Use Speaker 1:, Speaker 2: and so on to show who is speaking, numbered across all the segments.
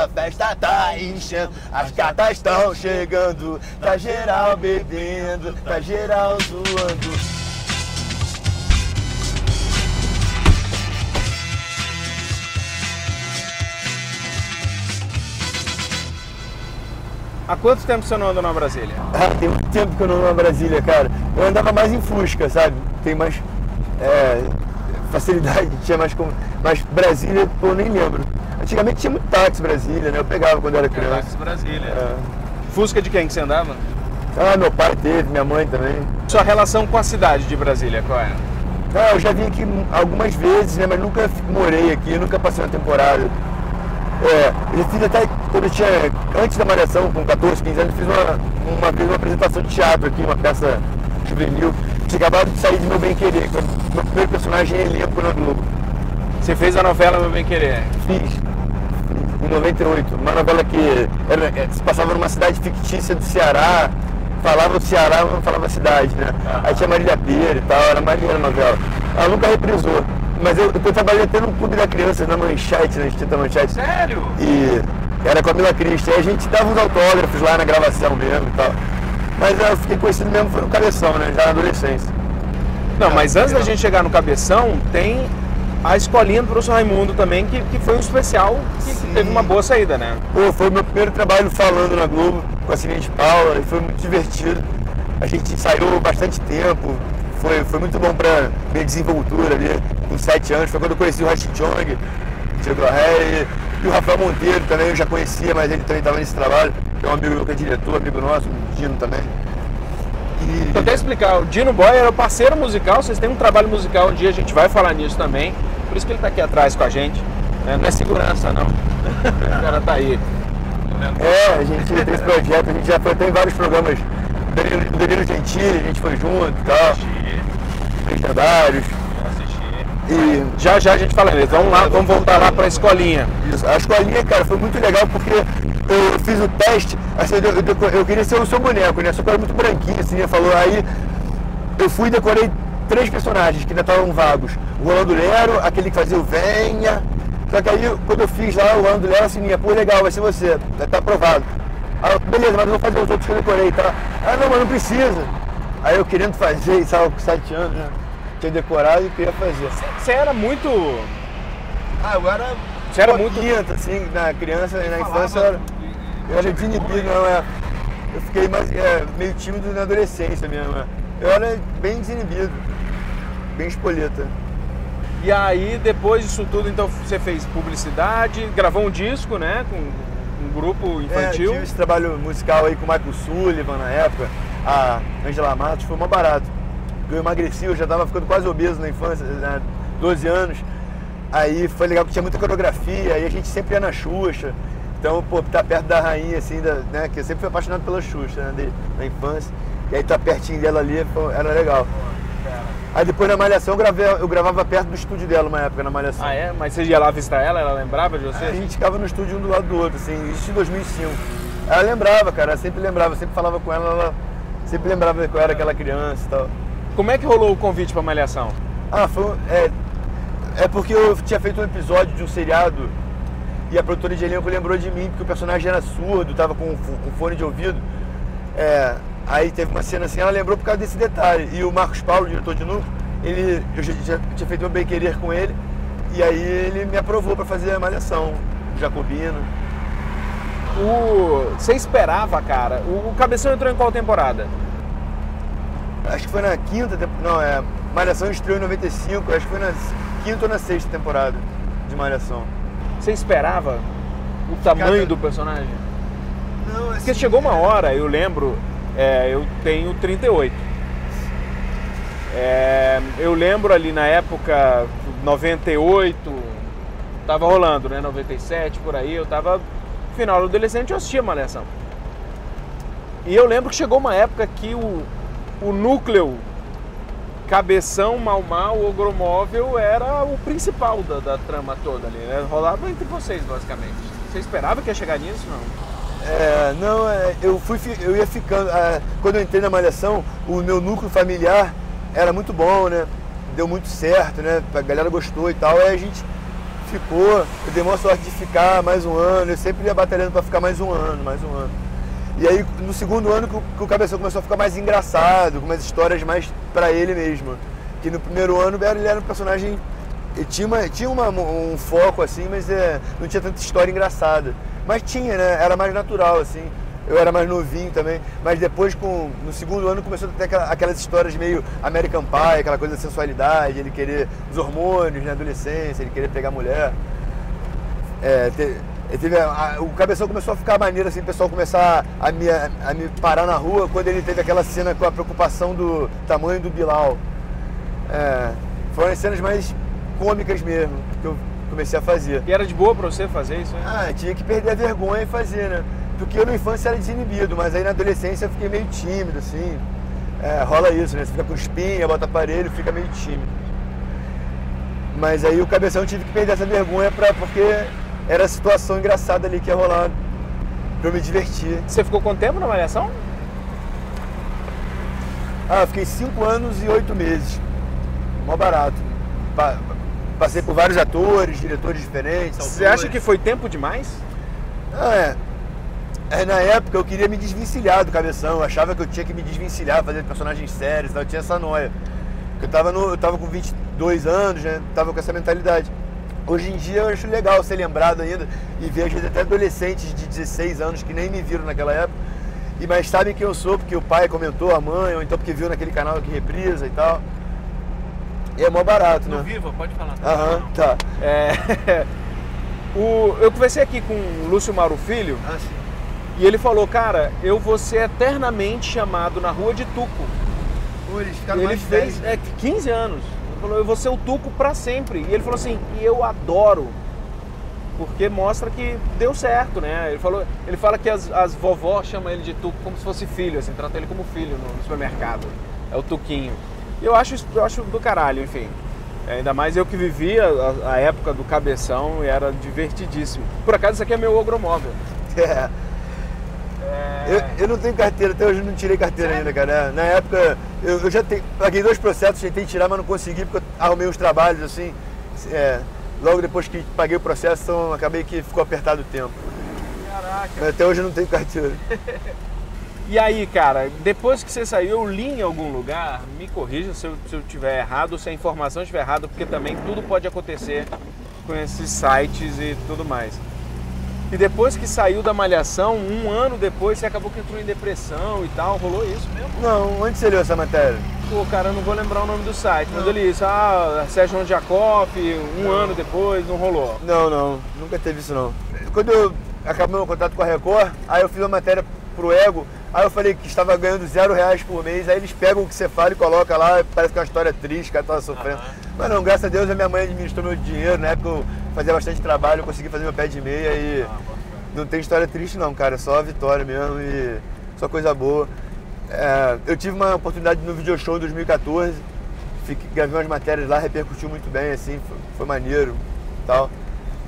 Speaker 1: A festa tá enchendo, as gatas estão chegando, tá geral bebendo, tá geral zoando.
Speaker 2: Há quanto tempo você não anda na Brasília?
Speaker 1: Tem muito tempo que eu não ando na Brasília, cara. Eu andava mais em Fusca, sabe? Tem mais facilidade, tinha mais como. Mas Brasília, pô, eu nem lembro. Antigamente tinha muito táxi Brasília, né? Eu pegava quando era criança.
Speaker 2: Táxi Brasília. Fusca de quem que você andava?
Speaker 1: Meu pai teve, minha mãe também.
Speaker 2: Sua relação com a cidade de Brasília, qual é?
Speaker 1: Eu já vim aqui algumas vezes, né? Mas nunca morei aqui, nunca passei uma temporada. Eu fiz até quando eu tinha, antes da Malhação, com 14, 15 anos, eu fiz uma vez uma apresentação de teatro aqui, uma peça juvenil. Tinha acabado de sair de Meu Bem Querer, que meu primeiro personagem é elenco na Globo.
Speaker 2: Você fez a novela Meu Bem Querer?
Speaker 1: Fiz, em 98. Uma novela que se passava numa cidade fictícia do Ceará, falava do Ceará, mas não falava a cidade, né? Aí tinha Marília Pêra e tal, era maneira a novela. Ela nunca reprisou. Mas eu trabalhei até no Clube da Criança, na Manchete, na Instituto Manchete.
Speaker 2: Sério?
Speaker 1: E era com a Mila Cristi. Aí a gente dava uns autógrafos lá na gravação mesmo e tal. Mas eu fiquei conhecido mesmo, foi no Cabeção, né? Já na adolescência.
Speaker 2: Não, mas antes da gente chegar no Cabeção, tem a escolinha do professor Raimundo também, que foi um especial que teve uma boa saída, né?
Speaker 1: Pô, foi o meu primeiro trabalho falando na Globo, com a Sininha de Paula, e foi muito divertido. A gente ensaiou bastante tempo. Foi muito bom pra minha desenvoltura ali, com 7 anos. Foi quando eu conheci o Rashi Chong, o Diego Ré, e o Rafael Monteiro também, eu já conhecia, mas ele também estava nesse trabalho. Que é um amigo meu que é diretor, amigo nosso, o Dino também.
Speaker 2: Vou até explicar, o Dino Boy era o parceiro musical, vocês têm um trabalho musical, um dia a gente vai falar nisso também. Por isso que ele está aqui atrás com a gente, né? Não é segurança não, o cara tá aí.
Speaker 1: A gente tem esse projeto, a gente já foi até em vários programas. O Danilo Gentili, a gente foi junto e tal. Legendários.
Speaker 2: E já a gente fala nisso. Vamos lá, vamos voltar lá para a escolinha.
Speaker 1: Isso. A escolinha, cara, foi muito legal porque eu fiz o teste, assim, eu queria ser o seu boneco, né? Só que eu era muito branquinho, assim, falou. Aí eu fui e decorei 3 personagens que ainda estavam vagos. O Rolando Lero, aquele que fazia o Venha. Só que aí, quando eu fiz lá o Rolando Lero, assim, pô, legal, vai ser você, tá aprovado. Aí, beleza, mas eu vou fazer os outros que eu decorei, tá? Não, mas não precisa. Aí eu querendo fazer, estava com 7 anos, né? Tinha decorado e queria fazer.
Speaker 2: Você era muito...
Speaker 1: Eu era...
Speaker 2: Você era muito...
Speaker 1: assim, na criança e na infância eu era desinibido, não, eu fiquei mais, meio tímido na adolescência mesmo, Eu era bem desinibido, bem espoleta.
Speaker 2: E aí, depois disso tudo, então, você fez publicidade, gravou um disco, né, com um grupo infantil.
Speaker 1: Tive esse trabalho musical aí com o Michael Sullivan na época, a Angela Matos, foi uma barato. Eu emagreci, eu já estava ficando quase obeso na infância, né, 12 anos. Aí foi legal porque tinha muita coreografia, aí a gente sempre ia na Xuxa. Então, pô, tá perto da rainha, assim, né, que eu sempre fui apaixonado pela Xuxa, né, na infância. E aí tá pertinho dela ali, era legal. Aí depois na Malhação eu gravava perto do estúdio dela uma época na Malhação.
Speaker 2: Ah, é? Mas você ia lá visitar ela? Ela lembrava de você?
Speaker 1: A gente ficava no estúdio um do lado do outro, assim, isso em 2005. Ela lembrava, cara, ela sempre lembrava, eu sempre falava com ela sempre lembrava que eu era aquela criança e tal.
Speaker 2: Como é que rolou o convite pra Malhação?
Speaker 1: É porque eu tinha feito um episódio de um seriado e a produtora de elenco lembrou de mim, porque o personagem era surdo, tava com um fone de ouvido. Aí teve uma cena assim, ela lembrou por causa desse detalhe. E o Marcos Paulo, o diretor de núcleo, eu já tinha feito Meu Bem Querer com ele, e aí ele me aprovou para fazer a Malhação, o Jacobino.
Speaker 2: Você esperava, cara? O Cabeção entrou em qual temporada?
Speaker 1: Acho que foi na quinta temporada. Malhação estreou em 95, acho que foi na quinta ou na sexta temporada de Malhação.
Speaker 2: Você esperava o tamanho do personagem?
Speaker 1: Não, assim,
Speaker 2: porque chegou uma hora, eu lembro, eu tenho 38. Eu lembro ali na época, 98, tava rolando, né? 97, por aí, eu tava final do adolescente, eu assistia Malhação. E eu lembro que chegou uma época que o núcleo Cabeção, Mau, Ogromóvel era o principal da trama toda ali, né? Rolava entre vocês, basicamente. Você esperava que ia chegar nisso, não?
Speaker 1: Eu ia ficando... quando eu entrei na Malhação, o meu núcleo familiar era muito bom, né? Deu muito certo, né? A galera gostou e tal, aí a gente ficou, eu dei uma sorte de ficar mais um ano, eu sempre ia batalhando para ficar mais um ano. E aí, no segundo ano que o Cabeção começou a ficar mais engraçado, com umas histórias mais pra ele mesmo. Que no primeiro ano ele era um personagem, ele tinha um foco assim, mas não tinha tanta história engraçada. Mas tinha, né? Era mais natural, assim. Eu era mais novinho também, mas depois, no segundo ano, começou a ter aquelas histórias meio American Pie, aquela coisa da sensualidade, ele querer os hormônios na adolescência, ele querer pegar mulher. O Cabeção começou a ficar maneiro, assim, o pessoal começar a me parar na rua quando ele teve aquela cena com a preocupação do tamanho do Bilal. Foram as cenas mais cômicas mesmo que eu comecei a fazer.
Speaker 2: E era de boa pra você fazer isso, né?
Speaker 1: Tinha que perder a vergonha e fazer, né? Porque eu na infância era desinibido, mas aí na adolescência eu fiquei meio tímido, assim. Rola isso, né? Você fica com espinha, bota aparelho, fica meio tímido. Mas aí o Cabeção tive que perder essa vergonha porque era a situação engraçada ali que ia rolar pra eu me divertir.
Speaker 2: Você ficou quanto tempo na Malhação?
Speaker 1: Eu fiquei 5 anos e 8 meses. Mó barato. Passei por vários atores, diretores diferentes.
Speaker 2: Você acha que foi tempo demais?
Speaker 1: Na época eu queria me desvencilhar do Cabeção, eu achava que eu tinha que me desvencilhar, fazer personagens sérios, eu tinha essa noia. Eu tava com 22 anos, né? Tava com essa mentalidade. Hoje em dia eu acho legal ser lembrado ainda e ver às vezes até adolescentes de 16 anos que nem me viram naquela época, mas sabem quem eu sou, porque o pai comentou, a mãe, ou então porque viu naquele canal que reprisa e tal. E é mó barato, né?
Speaker 2: No Viva, pode falar.
Speaker 1: Tá.
Speaker 2: Eu conversei aqui com o Lúcio Mauro Filho.
Speaker 1: Sim.
Speaker 2: E ele falou, cara, eu vou ser eternamente chamado na rua de Tuco.
Speaker 1: Eles ficaram
Speaker 2: Ele
Speaker 1: mais
Speaker 2: fez 15 anos. Ele falou, eu vou ser o Tuco pra sempre. E ele falou assim, e eu adoro, porque mostra que deu certo, né? Ele fala que as vovós chamam ele de Tuco como se fosse filho, assim, tratam ele como filho no supermercado. É o Tuquinho. E eu acho do caralho, enfim. Ainda mais eu que vivi a época do Cabeção e era divertidíssimo. Por acaso, isso aqui é meu ogromóvel.
Speaker 1: Eu não tenho carteira, até hoje eu não tirei carteira ainda, cara. Na época, eu já paguei 2 processos, tentei tirar, mas não consegui, porque eu arrumei uns trabalhos, assim. Logo depois que paguei o processo, então acabei que ficou apertado o tempo.
Speaker 2: Caraca.
Speaker 1: Mas até hoje eu não tenho carteira.
Speaker 2: E aí, cara, depois que você saiu, eu li em algum lugar, me corrija se eu tiver errado, se a informação estiver errada, porque também tudo pode acontecer com esses sites e tudo mais. E depois que saiu da Malhação, 1 ano depois, você acabou que entrou em depressão e tal, rolou isso mesmo?
Speaker 1: Não, onde você leu essa matéria?
Speaker 2: Pô, cara, eu não vou lembrar o nome do site, mas eu li isso, Sérgio Ondiakoff, 1 ano depois, não rolou.
Speaker 1: Não, nunca teve isso não. Quando eu acabei meu contato com a Record, aí eu fiz uma matéria pro Ego, aí eu falei que estava ganhando R$0 por mês, aí eles pegam o que você fala e colocam lá, parece que é uma história triste, o cara tava sofrendo. Mas não, graças a Deus a minha mãe administrou meu dinheiro, na época eu fazia bastante trabalho, eu consegui fazer meu pé de meia e não tem história triste não, cara, é só vitória mesmo e só coisa boa. Eu tive uma oportunidade no Video Show em 2014, gravei umas matérias lá, repercutiu muito bem, assim, foi maneiro e tal.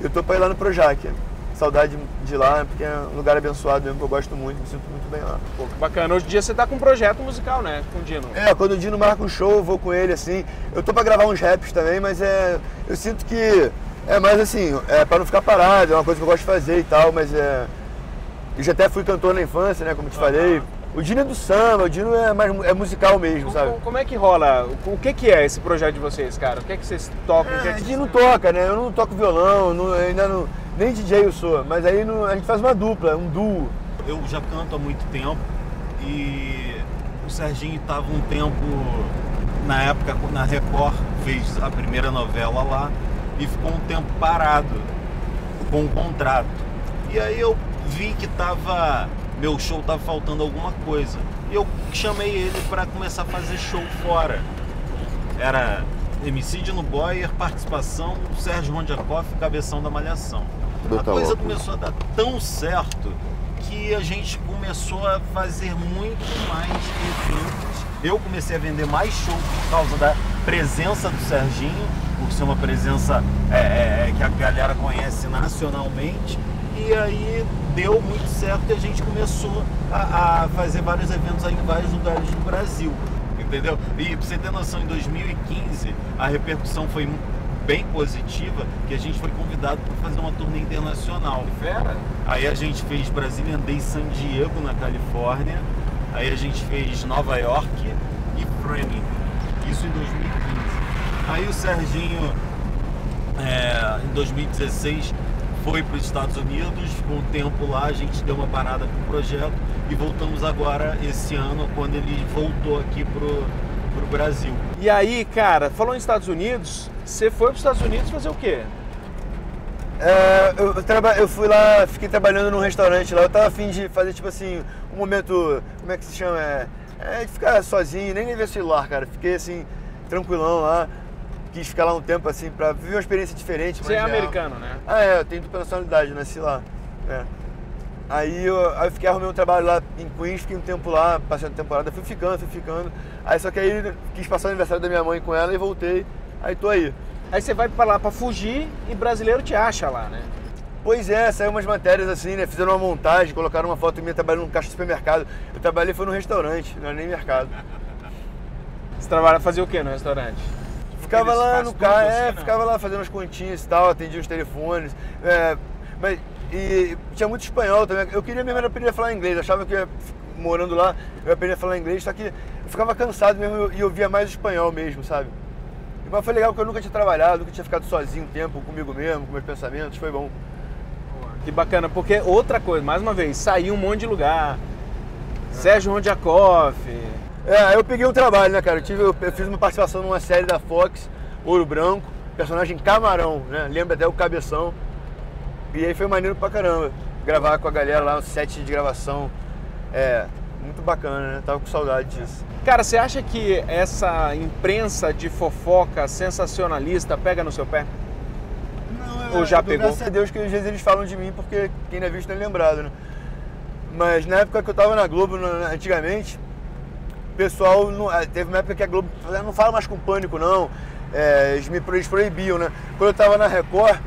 Speaker 1: Eu tô pra ir lá no Projac. Saudade de ir lá, porque é um lugar abençoado mesmo, que eu gosto muito, me sinto muito bem lá.
Speaker 2: Pô, que bacana. Hoje em dia você tá com um projeto musical, né? Com o Dino.
Speaker 1: Quando o Dino marca um show, eu vou com ele, assim. Eu tô pra gravar uns raps também, mas eu sinto que mais assim, pra não ficar parado, é uma coisa que eu gosto de fazer e tal, mas eu já até fui cantor na infância, né, como te falei. O Dino é do samba, o Dino é musical mesmo, sabe?
Speaker 2: Como é que rola? O que é esse projeto de vocês, cara? O que é que vocês tocam?
Speaker 1: Dino toca, né? Eu não toco violão, ainda não... Nem DJ eu sou, mas aí a gente faz uma dupla, um duo.
Speaker 3: Eu já canto há muito tempo e o Serginho estava um tempo, na época, na Record, fez a primeira novela lá e ficou um tempo parado com um contrato. E aí eu vi que meu show estava faltando alguma coisa. E eu chamei ele para começar a fazer show fora. Era MC Dino Boyer, participação do Sérgio Ondiakoff, Cabeção da Malhação. A coisa começou a dar tão certo que a gente começou a fazer muito mais eventos. Eu comecei a vender mais show por causa da presença do Serginho, por ser uma presença que a galera conhece nacionalmente. E aí deu muito certo e a gente começou a fazer vários eventos aí em vários lugares do Brasil. Entendeu? E pra você ter noção, em 2015 a repercussão foi bem positiva, que a gente foi convidado para fazer uma turnê internacional.
Speaker 2: Fera?
Speaker 3: Aí a gente fez Brazilian Day San Diego, na Califórnia. Aí a gente fez Nova York e Framingham. Isso em 2015. Aí o Serginho, em 2016, foi para os Estados Unidos, ficou um tempo lá, a gente deu uma parada com o projeto e voltamos agora esse ano, quando ele voltou aqui pro Brasil.
Speaker 2: E aí, cara, falou em Estados Unidos, você foi para os Estados Unidos fazer o quê?
Speaker 1: Eu fui lá, fiquei trabalhando num restaurante lá, eu tava a fim de fazer tipo assim, um momento, como é que se chama? De ficar sozinho, nem ver celular, cara. Fiquei assim, tranquilão lá, quis ficar lá um tempo assim, pra viver uma experiência diferente.
Speaker 2: Você é americano, né?
Speaker 1: Eu tenho dupla nacionalidade, nasci lá. Aí eu fiquei, arrumei um trabalho lá em Queens, fiquei um tempo lá, passei a temporada, fui ficando. Aí só que aí quis passar o aniversário da minha mãe com ela e voltei, aí tô aí.
Speaker 2: Aí você vai pra lá pra fugir e brasileiro te acha lá, né?
Speaker 1: Pois é, saiu umas matérias assim, né? Fizeram uma montagem, colocaram uma foto minha trabalhando num caixa de supermercado. Eu trabalhei foi num restaurante, não era nem mercado.
Speaker 2: Você fazia o que no restaurante?
Speaker 1: Ficava
Speaker 3: Eles
Speaker 1: lá
Speaker 3: fazem
Speaker 1: no
Speaker 3: tudo
Speaker 1: carro,
Speaker 3: você, não?
Speaker 1: ficava lá fazendo umas continhas e tal, atendia os telefones. E tinha muito espanhol também. Eu queria mesmo aprender a falar inglês, achava que morando lá eu ia aprender a falar inglês, só que eu ficava cansado mesmo e eu via mais o espanhol mesmo, sabe? Mas foi legal porque eu nunca tinha trabalhado, nunca tinha ficado sozinho um tempo comigo mesmo, com meus pensamentos, foi bom.
Speaker 2: Que bacana, porque outra coisa, mais uma vez, saiu um monte de lugar. Sérgio Rondjakov.
Speaker 1: Eu peguei um trabalho, né, cara? Eu fiz uma participação numa série da Fox, Ouro Branco, personagem Camarão, né? Lembra até o Cabeção. E aí foi maneiro pra caramba. Gravar com a galera lá, um set de gravação. Muito bacana, né? Tava com saudade disso.
Speaker 2: Cara, você acha que essa imprensa de fofoca sensacionalista pega no seu pé?
Speaker 1: Não,
Speaker 2: Ou já pegou?
Speaker 1: Graças a Deus que às vezes eles falam de mim, porque quem não é visto não é lembrado, né? Mas na época que eu tava na Globo, antigamente, o pessoal, teve uma época que a Globo não fala mais com Pânico, não. Eles proibiam, né? Quando eu tava na Record,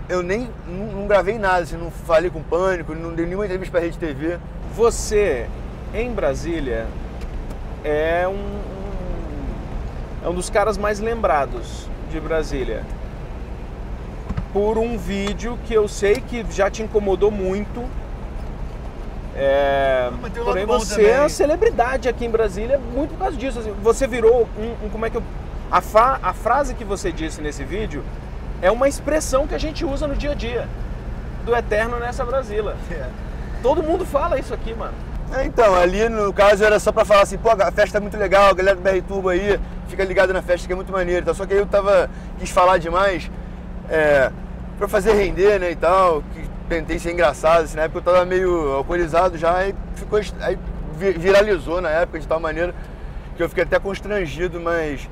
Speaker 1: eu não gravei nada, assim, não falei com Pânico, não dei nenhuma entrevista pra Rede TV.
Speaker 2: Você, em Brasília, é um dos caras mais lembrados de Brasília. Por um vídeo que eu sei que já te incomodou muito. Porém, você é uma celebridade aqui em Brasília muito por causa disso. Assim, você virou como é que a frase que você disse nesse vídeo é uma expressão que a gente usa no dia a dia. Do eterno nessa Brasília. Todo mundo fala isso aqui, mano.
Speaker 1: Então, ali no caso era só pra falar assim, pô, a festa é muito legal, a galera do BR Turbo aí, fica ligado na festa que é muito maneiro. Então, só que aí eu quis falar demais, pra fazer render, né, e tal, que tentei ser engraçado, assim, na época eu tava meio alcoolizado já, aí viralizou na época de tal maneira que eu fiquei até constrangido, mas...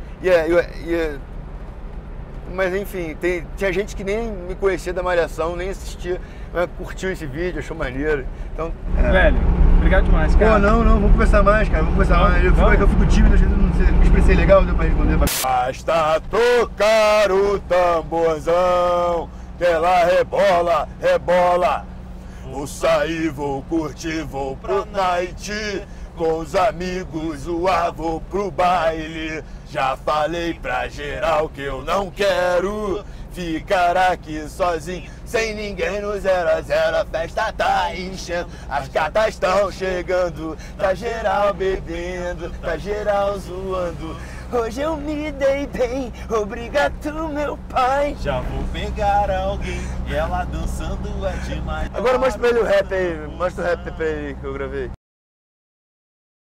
Speaker 1: Mas enfim, tinha gente que nem me conhecia da Malhação, nem assistia, mas curtiu esse vídeo, achou maneiro. Então,
Speaker 2: Velho, obrigado demais, cara.
Speaker 1: Pô, não, vamos conversar mais, cara, vamos conversar mais. Eu fico tímido, às vezes não sei, me expressei legal, não deu pra responder. Basta tocar o tamborzão, que ela rebola, rebola. Vou sair, vou curtir, vou pro night. Com os amigos, vou pro baile. Já falei pra geral que eu não quero ficar aqui sozinho, sem ninguém no 0 a 0. A festa tá enchendo, as cartas estão chegando. Tá geral bebendo, tá geral zoando. Hoje eu me dei bem, obrigado meu pai.
Speaker 3: Já vou pegar alguém, ela dançando é demais.
Speaker 1: Agora mostra pra ele o rap aí, mostra o rap pra ele que eu gravei.